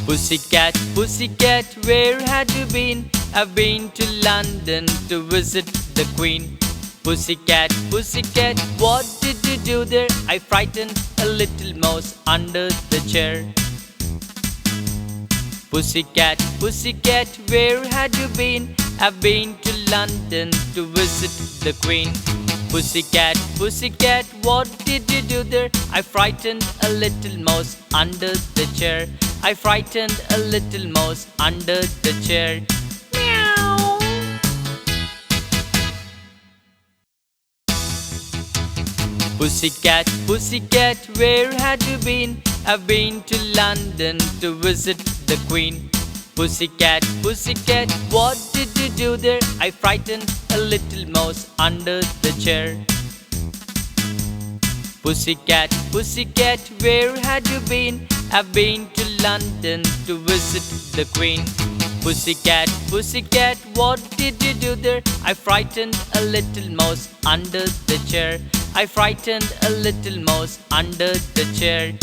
Pussycat, pussycat, where had you been? I've been to London to visit the Queen. Pussycat, pussycat, what did you do there? I frightened a little mouse under the chair. Pussycat, pussycat, where had you been? I've been to London to visit the Queen. Pussycat, pussycat, what did you do there? I frightened a little mouse under the chair. I frightened a little mouse under the chair. Meow. Pussycat, pussycat, where had you been? I've been to London to visit the Queen. Pussycat, pussycat, what did you do there? I frightened a little mouse under the chair. Pussycat, pussycat, where had you been? I've been to London to visit the Queen. Pussycat, pussycat, what did you do there? I frightened a little mouse under the chair. I frightened a little mouse under the chair.